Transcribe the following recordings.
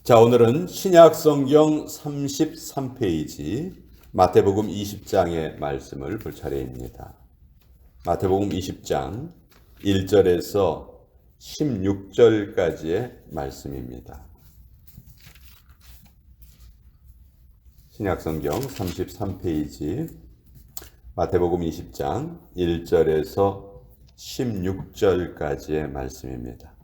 자, 오늘은 신약 성경 33페이지 마태복음 20장의 말씀을 볼 차례입니다. 마태복음 20장 1절에서 16절까지의 말씀입니다. 신약 성경 33페이지 마태복음 20장 1절에서 16절까지의 말씀입니다.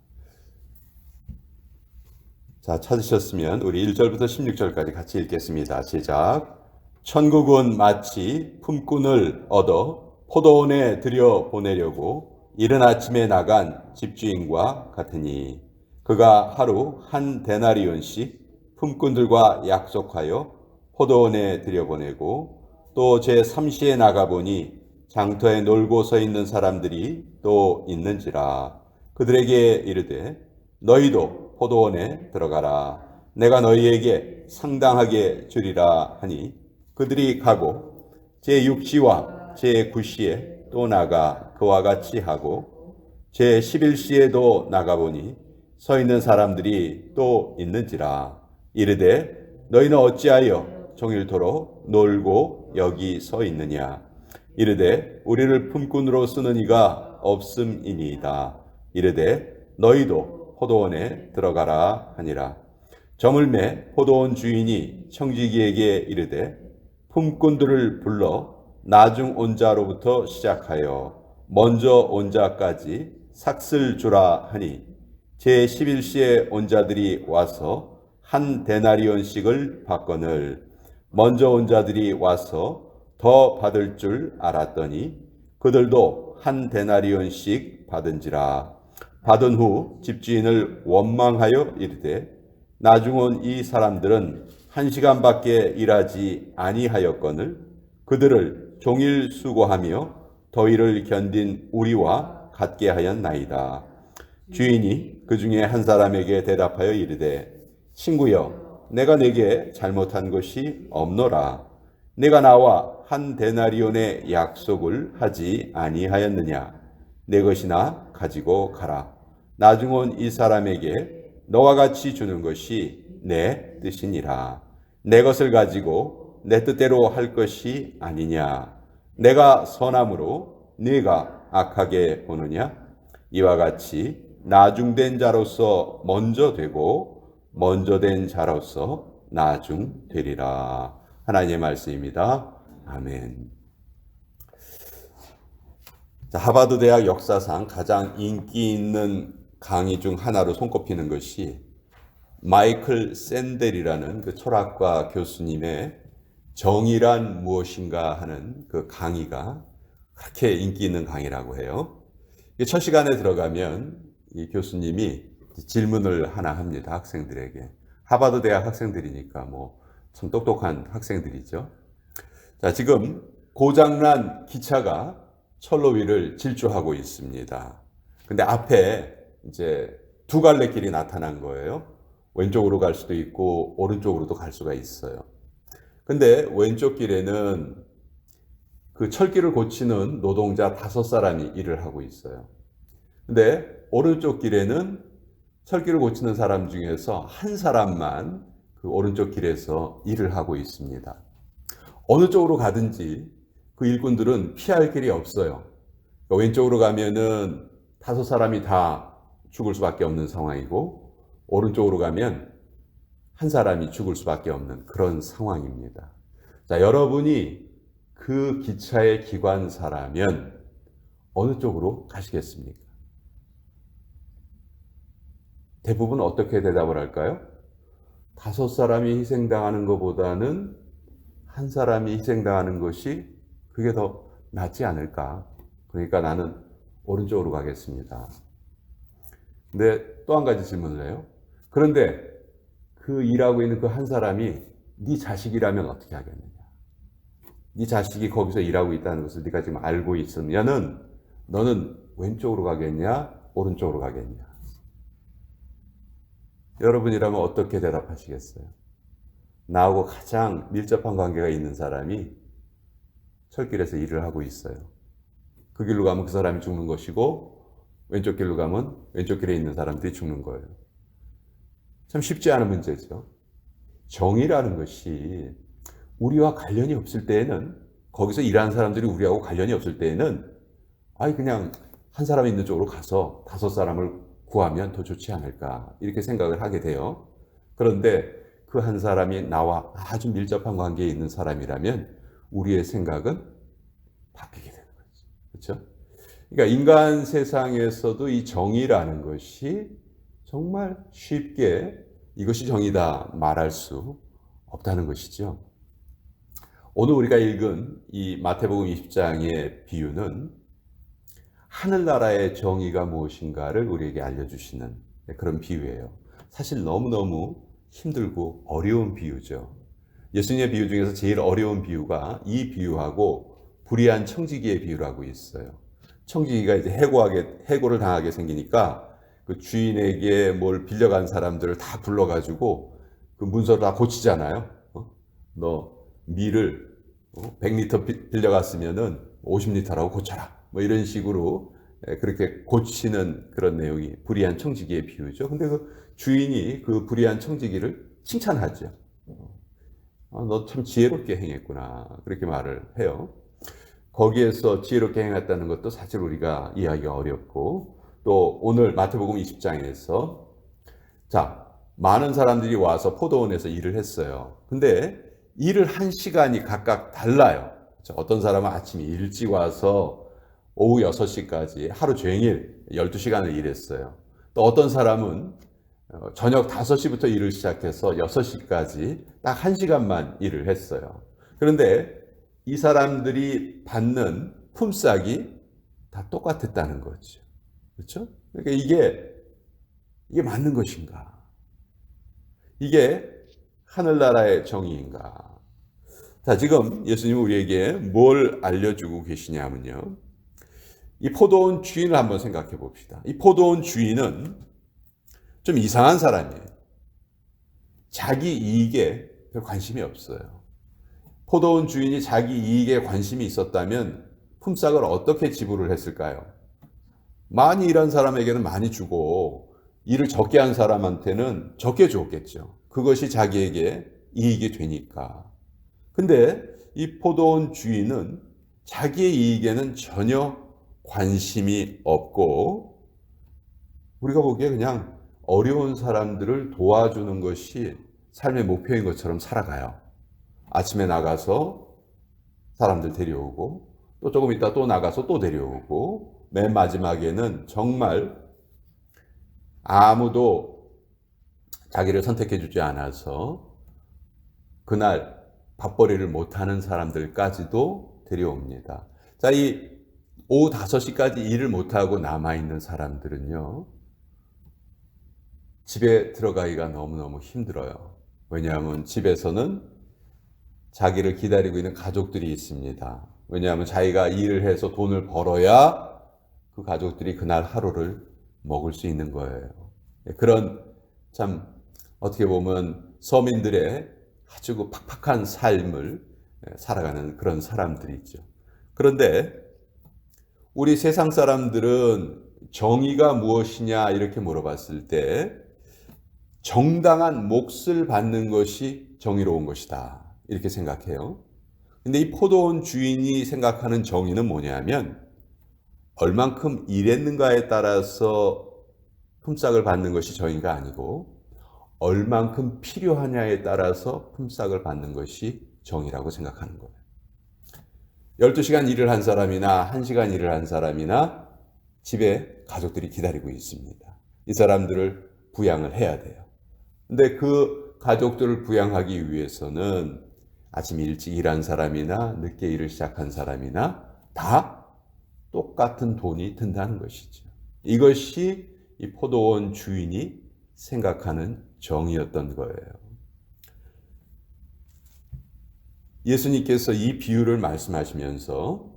자, 찾으셨으면 우리 1절부터 16절까지 같이 읽겠습니다. 시작. 천국은 마치 품꾼을 얻어 포도원에 들여보내려고 이른 아침에 나간 집주인과 같으니 그가 하루 한 데나리온씩 품꾼들과 약속하여 포도원에 들여보내고 또 제3시에 나가보니 장터에 놀고 서 있는 사람들이 또 있는지라. 그들에게 이르되 너희도 포도원에 들어가라. 내가 너희에게 상당하게 주리라 하니 그들이 가고 제6시와 제9시에 또 나가 그와 같이 하고 제11시에도 나가보니 서 있는 사람들이 또 있는지라. 이르되 너희는 어찌하여 종일토록 놀고 여기 서 있느냐. 이르되 우리를 품꾼으로 쓰는 이가 없음이니이다. 이르되 너희도 포도원에 들어가라 하니라. 저물매 포도원 주인이 청지기에게 이르되 품꾼들을 불러 나중 온 자로부터 시작하여 먼저 온 자까지 삭슬 주라 하니 제11시에 온 자들이 와서 한 데나리온씩을 받거늘 먼저 온 자들이 와서 더 받을 줄 알았더니 그들도 한 데나리온씩 받은지라. 받은 후 집주인을 원망하여 이르되 나중 온 이 사람들은 1시간밖에 일하지 아니하였거늘 그들을 종일 수고하며 더위를 견딘 우리와 같게 하였나이다. 주인이 그 중에 한 사람에게 대답하여 이르되 친구여 내가 네게 잘못한 것이 없노라. 내가 나와 한 데나리온의 약속을 하지 아니하였느냐. 내 것이나 가지고 가라. 나중 온 이 사람에게 너와 같이 주는 것이 내 뜻이니라. 내 것을 가지고 내 뜻대로 할 것이 아니냐. 내가 선함으로 네가 악하게 보느냐. 이와 같이 나중된 자로서 먼저 되고 먼저 된 자로서 나중 되리라. 하나님의 말씀입니다. 아멘. 자, 하버드 대학 역사상 가장 인기 있는 강의 중 하나로 손꼽히는 것이 마이클 샌델이라는 그 철학과 교수님의 정의란 무엇인가 하는 그 강의가 그렇게 인기 있는 강의라고 해요. 첫 시간에 들어가면 이 교수님이 질문을 하나 합니다. 학생들에게. 하버드 대학 학생들이니까 뭐 참 똑똑한 학생들이죠. 자, 지금 고장난 기차가 철로 위를 질주하고 있습니다. 근데 앞에 이제 두 갈래 길이 나타난 거예요. 왼쪽으로 갈 수도 있고 오른쪽으로도 갈 수가 있어요. 근데 왼쪽 길에는 그 철길을 고치는 노동자 5사람이 일을 하고 있어요. 근데 오른쪽 길에는 철길을 고치는 사람 중에서 한 사람만 그 오른쪽 길에서 일을 하고 있습니다. 어느 쪽으로 가든지 그 일꾼들은 피할 길이 없어요. 그러니까 왼쪽으로 가면은 5사람이 다 죽을 수밖에 없는 상황이고 오른쪽으로 가면 한 사람이 죽을 수밖에 없는 그런 상황입니다. 자, 여러분이 그 기차의 기관사라면 어느 쪽으로 가시겠습니까? 대부분 어떻게 대답을 할까요? 5사람이 희생당하는 것보다는 한 사람이 희생당하는 것이 그게 더 낫지 않을까? 그러니까 나는 오른쪽으로 가겠습니다. 근데 또 한 가지 질문을 해요. 그런데 그 일하고 있는 그 한 사람이 네 자식이라면 어떻게 하겠느냐? 네 자식이 거기서 일하고 있다는 것을 네가 지금 알고 있으면은 너는 왼쪽으로 가겠냐? 오른쪽으로 가겠냐? 여러분이라면 어떻게 대답하시겠어요? 나하고 가장 밀접한 관계가 있는 사람이 철길에서 일을 하고 있어요. 그 길로 가면 그 사람이 죽는 것이고 왼쪽 길로 가면 왼쪽 길에 있는 사람들이 죽는 거예요. 참 쉽지 않은 문제죠. 정의라는 것이 우리와 관련이 없을 때에는, 거기서 일하는 사람들이 우리하고 관련이 없을 때에는 그냥 한 사람 있는 쪽으로 가서 5사람을 구하면 더 좋지 않을까 이렇게 생각을 하게 돼요. 그런데 그 한 사람이 나와 아주 밀접한 관계에 있는 사람이라면 우리의 생각은 바뀌게 되는 거죠. 그렇죠? 그러니까 인간 세상에서도 이 정의라는 것이 정말 쉽게 이것이 정의다 말할 수 없다는 것이죠. 오늘 우리가 읽은 이 마태복음 20장의 비유는 하늘나라의 정의가 무엇인가를 우리에게 알려주시는 그런 비유예요. 사실 너무너무 힘들고 어려운 비유죠. 예수님의 비유 중에서 제일 어려운 비유가 이 비유하고 불의한 청지기의 비유라고 있어요. 청지기가 이제 해고를 당하게 생기니까 그 주인에게 뭘 빌려간 사람들을 다 불러가지고 그 문서를 다 고치잖아요. 너 밀을 100리터 빌려갔으면은 50리터라고 고쳐라. 뭐 이런 식으로 그렇게 고치는 그런 내용이 불의한 청지기의 비유죠. 근데 그 주인이 그 불의한 청지기를 칭찬하죠. 너 참 지혜롭게 행했구나. 그렇게 말을 해요. 거기에서 지혜롭게 행했다는 것도 사실 우리가 이해하기가 어렵고, 또 오늘 마태복음 20장에서 많은 사람들이 와서 포도원에서 일을 했어요. 근데 일을 한 시간이 각각 달라요. 어떤 사람은 아침에 일찍 와서 오후 6시까지 하루 종일 12시간을 일했어요. 또 어떤 사람은 저녁 5시부터 일을 시작해서 6시까지 딱 1시간만 일을 했어요. 그런데 이 사람들이 받는 품삯이 다 똑같았다는 거죠. 그렇죠? 그러니까 이게 맞는 것인가? 이게 하늘나라의 정의인가? 자, 지금 예수님은 우리에게 뭘 알려주고 계시냐면요. 이 포도원 주인을 한번 생각해 봅시다. 이 포도원 주인은 좀 이상한 사람이에요. 자기 이익에 별 관심이 없어요. 포도원 주인이 자기 이익에 관심이 있었다면 품삯을 어떻게 지불을 했을까요? 많이 일한 사람에게는 많이 주고 일을 적게 한 사람한테는 적게 줬겠죠. 그것이 자기에게 이익이 되니까. 근데 이 포도원 주인은 자기의 이익에는 전혀 관심이 없고, 우리가 보기에 그냥 어려운 사람들을 도와주는 것이 삶의 목표인 것처럼 살아가요. 아침에 나가서 사람들 데려오고, 또 조금 있다 또 나가서 또 데려오고, 맨 마지막에는 정말 아무도 자기를 선택해 주지 않아서 그날 밥벌이를 못하는 사람들까지도 데려옵니다. 자, 이 오후 5시까지 일을 못하고 남아있는 사람들은요, 집에 들어가기가 너무너무 힘들어요. 왜냐하면 집에서는 자기를 기다리고 있는 가족들이 있습니다. 왜냐하면 자기가 일을 해서 돈을 벌어야 그 가족들이 그날 하루를 먹을 수 있는 거예요. 그런 참 어떻게 보면 서민들의 아주 그 팍팍한 삶을 살아가는 그런 사람들이죠. 그런데 우리 세상 사람들은 정의가 무엇이냐 이렇게 물어봤을 때 정당한 몫을 받는 것이 정의로운 것이다 이렇게 생각해요. 근데 이 포도원 주인이 생각하는 정의는 뭐냐면 얼만큼 일했는가에 따라서 품삯을 받는 것이 정의가 아니고 얼만큼 필요하냐에 따라서 품삯을 받는 것이 정의라고 생각하는 거예요. 12시간 일을 한 사람이나 1시간 일을 한 사람이나 집에 가족들이 기다리고 있습니다. 이 사람들을 부양을 해야 돼요. 근데 그 가족들을 부양하기 위해서는 아침 일찍 일한 사람이나 늦게 일을 시작한 사람이나 다 똑같은 돈이 든다는 것이죠. 이것이 이 포도원 주인이 생각하는 정의였던 거예요. 예수님께서 이 비유를 말씀하시면서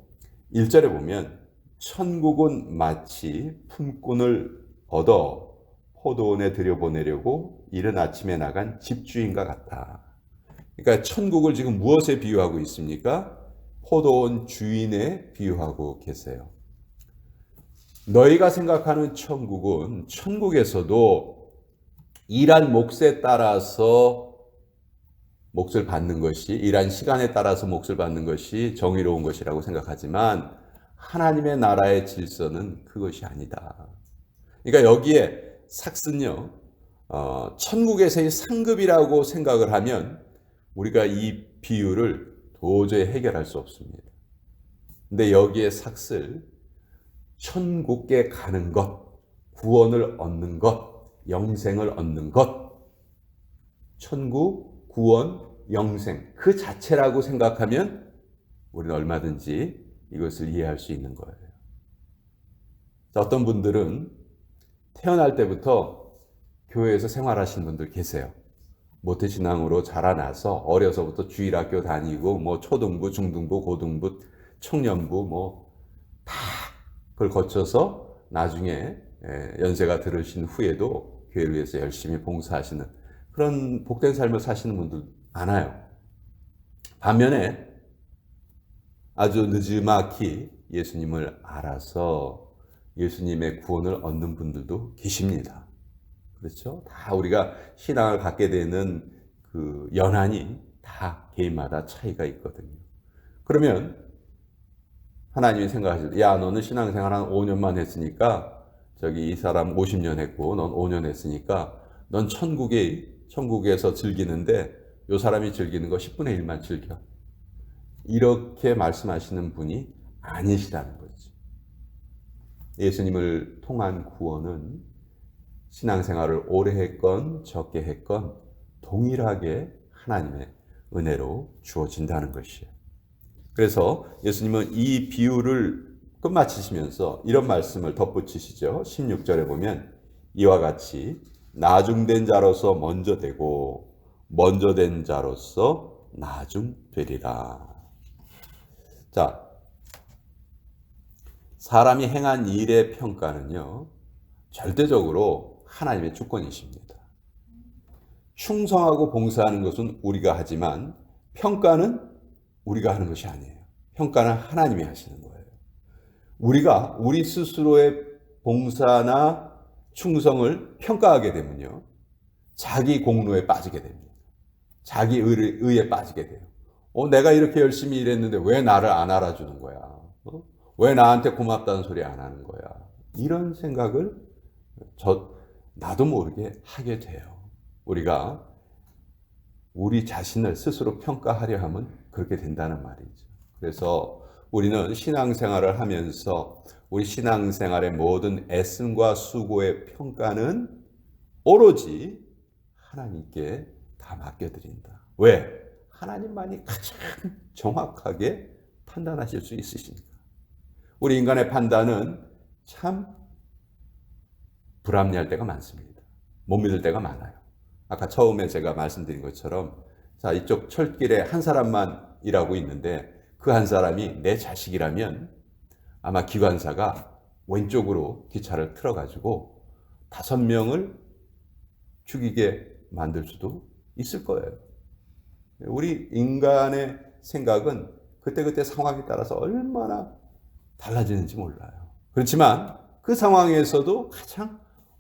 1절에 보면 천국은 마치 품꾼을 얻어 포도원에 들여보내려고 이른 아침에 나간 집주인과 같다. 그러니까 천국을 지금 무엇에 비유하고 있습니까? 포도원 주인에 비유하고 계세요. 너희가 생각하는 천국은 천국에서도 일한 몫에 따라서 몫을 받는 것이, 일한 시간에 따라서 몫을 받는 것이 정의로운 것이라고 생각하지만 하나님의 나라의 질서는 그것이 아니다. 그러니까 여기에 삭스는요, 천국에서의 상급이라고 생각을 하면 우리가 이 비유를 도저히 해결할 수 없습니다. 근데 여기에 삭슬, 천국에 가는 것, 구원을 얻는 것, 영생을 얻는 것, 천국, 구원, 영생 그 자체라고 생각하면 우리는 얼마든지 이것을 이해할 수 있는 거예요. 어떤 분들은 태어날 때부터 교회에서 생활하신 분들 계세요. 모태신앙으로 자라나서 어려서부터 주일학교 다니고 뭐 초등부, 중등부, 고등부, 청년부 뭐 다 그걸 거쳐서 나중에 연세가 들으신 후에도 교회를 위해서 열심히 봉사하시는 그런 복된 삶을 사시는 분들 많아요. 반면에 아주 늦지막히 예수님을 알아서 예수님의 구원을 얻는 분들도 계십니다. 그렇죠? 다 우리가 신앙을 갖게 되는 그 연한이 다 개인마다 차이가 있거든요. 그러면 하나님이 생각하실 때, 야, 너는 신앙생활 한 5년만 했으니까, 저기 이 사람 50년 했고, 넌 5년 했으니까, 넌 천국에서 즐기는데, 요 사람이 즐기는 거 10분의 1만 즐겨. 이렇게 말씀하시는 분이 아니시라는 거죠. 예수님을 통한 구원은 신앙생활을 오래 했건 적게 했건 동일하게 하나님의 은혜로 주어진다는 것이에요. 그래서 예수님은 이 비유를 끝마치시면서 이런 말씀을 덧붙이시죠. 16절에 보면 이와 같이 나중된 자로서 먼저 되고 먼저 된 자로서 나중되리라. 자, 사람이 행한 일의 평가는요, 절대적으로 하나님의 주권이십니다. 충성하고 봉사하는 것은 우리가 하지만 평가는 우리가 하는 것이 아니에요. 평가는 하나님이 하시는 거예요. 우리가 우리 스스로의 봉사나 충성을 평가하게 되면요, 자기 공로에 빠지게 됩니다. 자기 의에 빠지게 돼요. 내가 이렇게 열심히 일했는데 왜 나를 안 알아주는 거야? 왜 나한테 고맙다는 소리 안 하는 거야? 이런 생각을 나도 모르게 하게 돼요. 우리가 우리 자신을 스스로 평가하려 하면 그렇게 된다는 말이죠. 그래서 우리는 신앙생활을 하면서 우리 신앙생활의 모든 애씀과 수고의 평가는 오로지 하나님께 다 맡겨드린다. 왜? 하나님만이 가장 정확하게 판단하실 수 있으시니까. 우리 인간의 판단은 참 불합리할 때가 많습니다. 못 믿을 때가 많아요. 아까 처음에 제가 말씀드린 것처럼, 자, 이쪽 철길에 한 사람만 일하고 있는데 그 한 사람이 내 자식이라면 아마 기관사가 왼쪽으로 기차를 틀어가지고 5명을 죽이게 만들 수도 있을 거예요. 우리 인간의 생각은 그때그때 상황에 따라서 얼마나 달라지는지 몰라요. 그렇지만 그 상황에서도 가장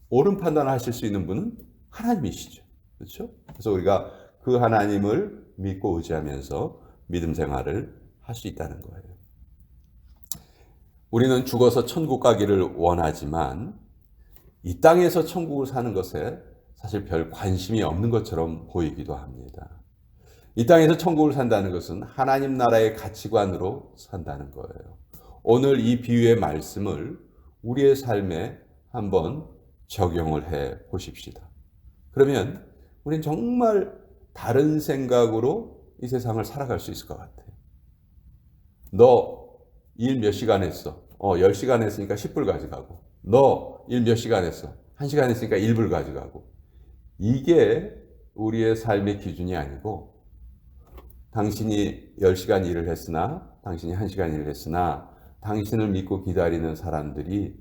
옳은 판단을 하실 수 있는 분은 하나님이시죠. 그렇죠? 그래서 우리가 그 하나님을 믿고 의지하면서 믿음 생활을 할 수 있다는 거예요. 우리는 죽어서 천국 가기를 원하지만 이 땅에서 천국을 사는 것에 사실 별 관심이 없는 것처럼 보이기도 합니다. 이 땅에서 천국을 산다는 것은 하나님 나라의 가치관으로 산다는 거예요. 오늘 이 비유의 말씀을 우리의 삶에 한번 적용을 해 보십시다. 그러면 우리는 정말 다른 생각으로 이 세상을 살아갈 수 있을 것 같아요. 너 일 몇 시간 했어? 10시간 했으니까 10불 가져가고. 너 일 몇 시간 했어? 1시간 했으니까 1불 가져가고. 이게 우리의 삶의 기준이 아니고, 당신이 10시간 일을 했으나, 당신이 1시간 일을 했으나, 당신을 믿고 기다리는 사람들이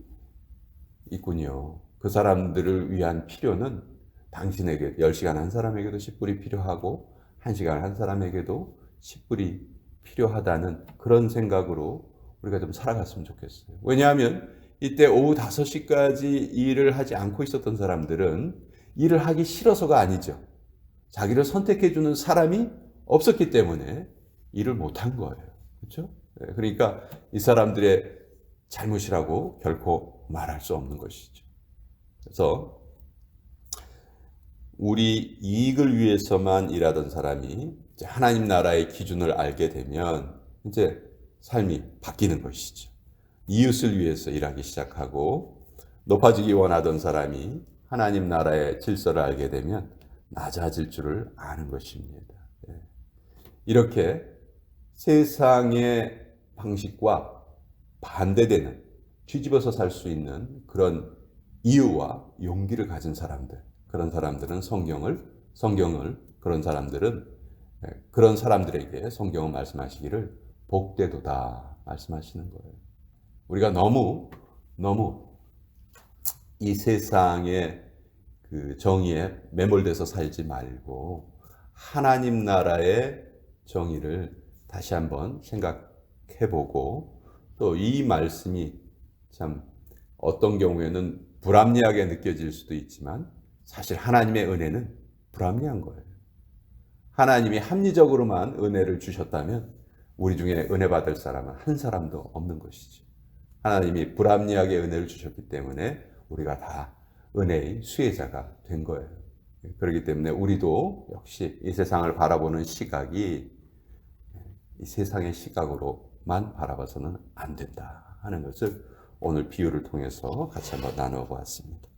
있군요. 그 사람들을 위한 필요는 당신에게 10시간 한 사람에게도 10불이 필요하고 1시간 한 사람에게도 10불이 필요하다는 그런 생각으로 우리가 좀 살아갔으면 좋겠어요. 왜냐하면 이때 오후 5시까지 일을 하지 않고 있었던 사람들은 일을 하기 싫어서가 아니죠. 자기를 선택해 주는 사람이 없었기 때문에 일을 못한 거예요. 그렇죠? 그러니까 이 사람들의 잘못이라고 결코 말할 수 없는 것이죠. 그래서 우리 이익을 위해서만 일하던 사람이 이제 하나님 나라의 기준을 알게 되면 이제 삶이 바뀌는 것이죠. 이웃을 위해서 일하기 시작하고, 높아지기 원하던 사람이 하나님 나라의 질서를 알게 되면 낮아질 줄을 아는 것입니다. 이렇게 세상의 방식과 반대되는, 뒤집어서 살 수 있는 그런 이유와 용기를 가진 사람들, 그런 사람들은 성경을 그런 사람들에게 성경은 말씀하시기를 복되도다 말씀하시는 거예요. 우리가 너무 이 세상의 그 정의에 매몰돼서 살지 말고 하나님 나라의 정의를 다시 한번 생각해보고, 또 이 말씀이 참 어떤 경우에는 불합리하게 느껴질 수도 있지만 사실 하나님의 은혜는 불합리한 거예요. 하나님이 합리적으로만 은혜를 주셨다면 우리 중에 은혜 받을 사람은 한 사람도 없는 것이죠. 하나님이 불합리하게 은혜를 주셨기 때문에 우리가 다 은혜의 수혜자가 된 거예요. 그렇기 때문에 우리도 역시 이 세상을 바라보는 시각이 이 세상의 시각으로만 바라봐서는 안 된다 하는 것을 오늘 비유를 통해서 같이 한번 나누어 보았습니다.